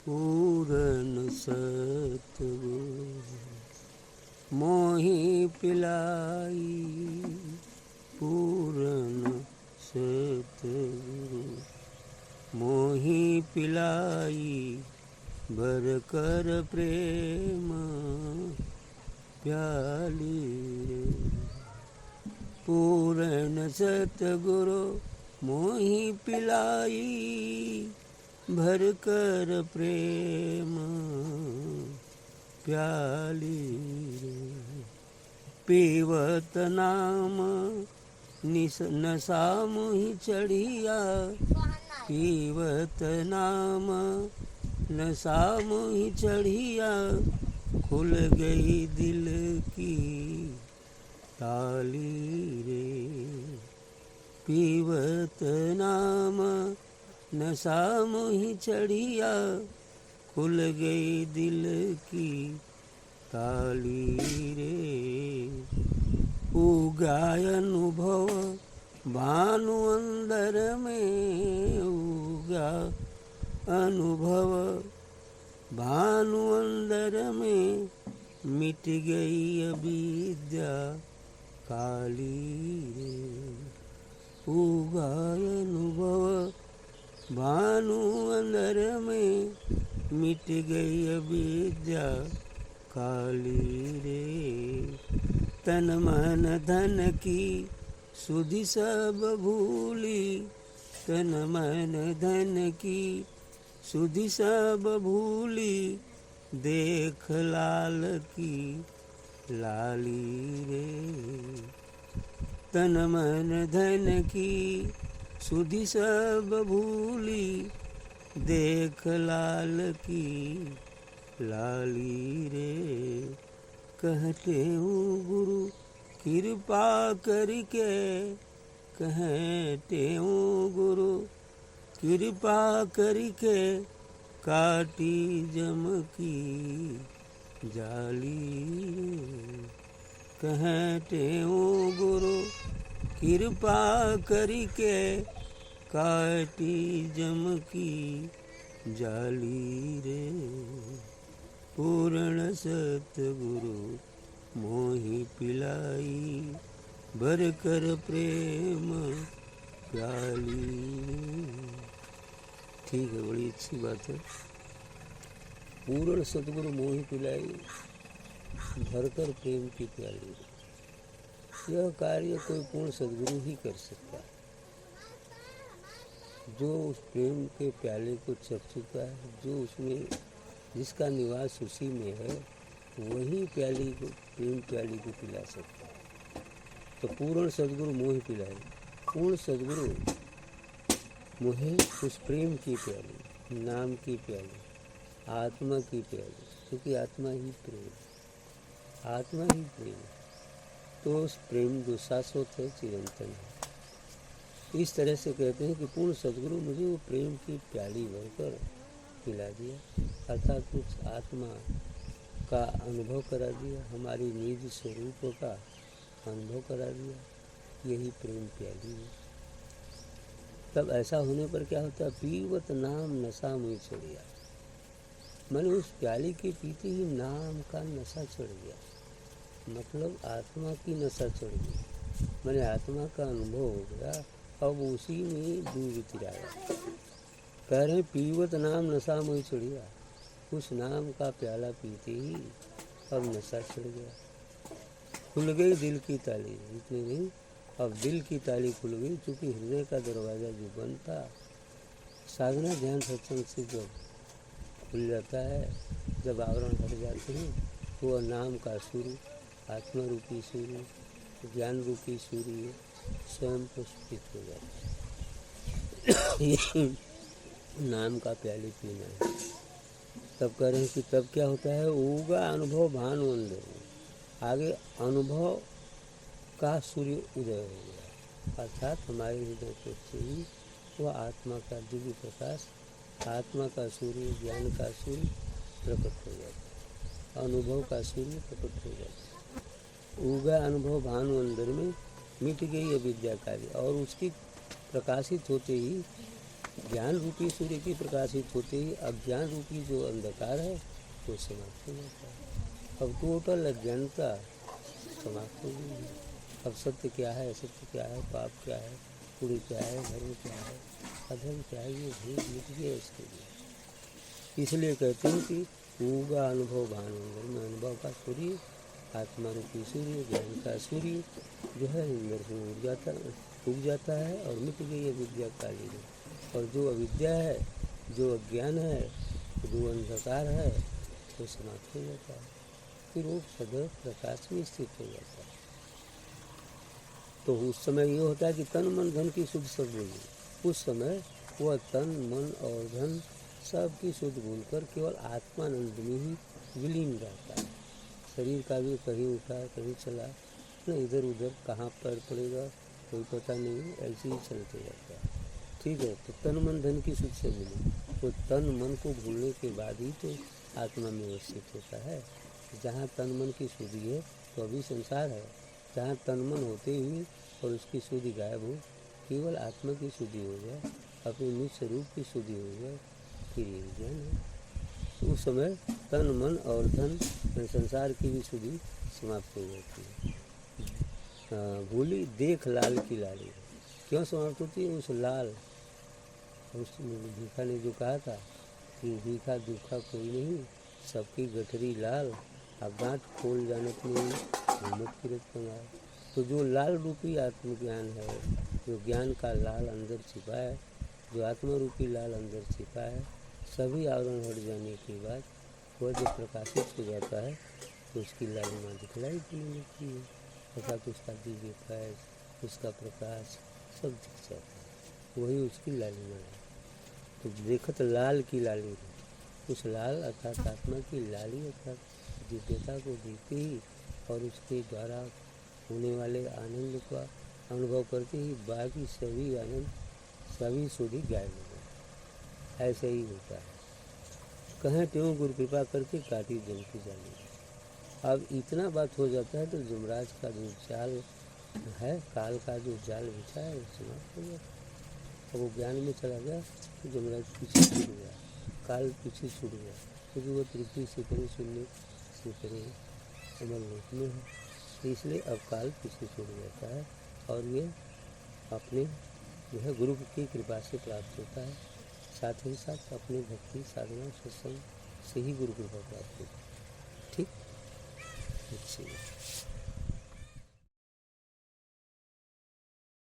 पूरन सतगुरु मोहि पिलाई, पूरन सतगुरु मोहि पिलाई, भर कर प्रेम प्याली रे। पूरन सतगुरु मोहि पिलाई, भर कर प्रेम प्याली रे। पीवत नाम नशा मोहि चढ़िया, पीवत नाम नशा मोहि चढ़िया, खुल गई दिल की ताली रे। पीवत नाम नशा मोहि चढ़िया, खुल गई दिल की ताली रे। उगाय अनुभव भानु अंदर में, उगा अनुभव भानु अंदर में, मिट गई अविद्या काली रे। उगाय अनुभव भानु अंदर में, मिट गई अविद्या काली रे। तन मन धन की सुधि सब भूली, तन मन धन की सुधि सब भूली, देख लाल की लाली रे। तन मन धन की सुधि सब भूली, देख लाल की लाली रे। कहते हूँ गुरु कृपा करके, कहते हूँ गुरु कृपा करके, काटी जम की जाली रे। कहते हूँ गुरु कृपा करके, काटी जम की जाली रे। पूर्ण सतगुरु मोहि पिलाई, भर कर प्रेम प्याली। ठीक है, बड़ी अच्छी बात है। पूर्ण सतगुरु मोहि पिलाई, भर कर प्रेम की प्याली। यह कार्य कोई पूर्ण सदगुरु ही कर सकता है, जो उस प्रेम के प्याले को चख चुका है, जो उसमें जिसका निवास उसी में है, वही प्याली को प्रेम प्याली को पिला सकता है। तो पूर्ण सदगुरु मोहि पिलाई, पूर्ण सदगुरु मोहे उस प्रेम की प्याली, नाम की प्याली, आत्मा की प्याली, क्योंकि आत्मा ही प्रेम, आत्मा ही प्रेम। तो उस प्रेम जो शाश्वत है, चिरंतन है। इस तरह से कहते हैं कि पूर्ण सदगुरु मुझे वो प्रेम की प्याली भरकर पिला दिया, अर्थात कुछ आत्मा का अनुभव करा दिया, हमारी निज स्वरूप का अनुभव करा दिया। यही प्रेम प्याली है। तब ऐसा होने पर क्या होता है? पीवत नाम नशा मुझे चढ़िया, मैंने उस प्याली के पीते ही नाम का नशा चढ़ गया, मतलब आत्मा की नशा चढ़ गई। मैंने आत्मा का अनुभव हो गया, अब उसी में डूब तिराया। कह रहे पीवत नाम नशा मुझे चढ़िया, उस नाम का प्याला पीते ही अब नशा चढ़ गया। खुल गई दिल की ताली, इतनी नहीं, अब दिल की ताली खुल गई, क्योंकि हृदय का दरवाज़ा जो बंद था, साधना ध्यान सत्संग से जब खुल जाता है, जब आवरण हट जाते हैं, तो वह नाम का सूर्य, आत्मा रूपी सूर्य, ज्ञान रूपी सूर्य स्वयं पुष्पित हो जाता है। नाम का प्याली पीना है। तब कह रहे हैं कि तब क्या होता है? उगा अनुभव भानु अंदर, आगे अनुभव का सूर्य उदय हो गया, अर्थात हमारे हृदय से ही वह आत्मा का दिव्य प्रकाश, आत्मा का सूर्य, ज्ञान का सूर्य प्रकट हो जाता है, अनुभव का सूर्य प्रकट हो जाता है। उगा अनुभव भानु अंदर में, मिट गई अविद्या कार्य, और उसकी प्रकाशित होते ही ज्ञान रूपी सूर्य की प्रकाशित होते ही अज्ञान रूपी जो अंधकार है वो समाप्त हो जाता है। अब टोटल अज्ञानता समाप्त हो गई है। अब सत्य क्या है, असत्य क्या है, पाप क्या है, पुण्य क्या है, धर्म क्या है, अधर्म क्या है, ये भेद मिट गया इसके लिए। इसलिए कहते हैं कि होगा अनुभव भानुंगर में अनुभव का सूर्य, आत्मा रूपी सूर्य, ज्ञान का सूर्य जो है अंदर से उग जाता है और मिट गई अविद्या काली में। और जो अविद्या है, जो अज्ञान है, जो अंधकार है, वो समाप्त हो जाता है। फिर वो सदैव प्रकाश में स्थित हो जाता है। तो उस समय ये होता है कि तन मन धन की शुद्ध सब बोली। उस समय वह तन मन और धन सब की शुद्ध बोलकर केवल आत्मानंद में ही विलीन रहता है। शरीर का भी कहीं उठा कहीं चला न, इधर उधर कहाँ पैर पड़ेगा कोई पता नहीं, ऐसे ही चलते जाता है। ठीक है, तो तन मन धन की शुद्ध से बोली। तो तन मन को भूलने के बाद ही तो आत्मा में अवस्थित होता है। जहाँ तन मन की शुद्धि है तो अभी संसार है। जहाँ तन मन होते हुए और उसकी शुद्धि गायब हो, केवल आत्मा की शुद्धि हो जाए, अपने निज स्वरूप की शुद्धि हो जाए, फिर ये ज्ञान है। उस समय तन मन और धन संसार की भी शुद्धि समाप्त हो जाती है। बोली देख लाल की लाली क्यों समाप्त होती है? उस लाल, उस भीखा ने जो कहा था कि भीखा दुखा कोई नहीं, सबकी गठरी लाल, अब दांत खोल जानत नहीं, हिम्मत किरत कंगाल। तो जो लाल रूपी आत्मज्ञान है, जो ज्ञान का लाल अंदर छिपा है, जो आत्मा रूपी लाल अंदर छिपा है, सभी आवरण हट जाने के बाद वह जब प्रकाशित हो जाता है तो उसकी लालिमा दिखलाई देने लगती है, अर्थात उसका दिव्य फैज, उसका प्रकाश सब दिख जाता है। वही उसकी लालिमा है। तो देखत लाल की लाली, उस लाल अर्थात आत्मा की लाली अर्थात दिव्यता को देखते ही और उसके द्वारा होने वाले आनंद का अनुभव करते ही बाकी सभी आनंद, सभी सुधी गायब हो गए। ऐसा ही होता है। कहें त्यों गुरु कृपा करके काटी जम की जाली। अब इतना बात हो जाता है तो जुमराज का जो जाल है, काल का जो जाल बिछा है, वो समाप्त हो जाता है। अब वो ज्ञान में चला गया तो जुमराज पीछे छूट गया, काल पीछे छूट गया, क्योंकि वो तृप्ति से करे शून्य से करे अमर लोक में है। इसलिए अब काल पीछे छूट जाता है और ये अपने जो है गुरु की कृपा से प्राप्त होता है। साथ ही साथ अपने भक्ति साधना सत्संग से ही गुरु कृपा प्राप्त होती है। ठीक, अच्छी।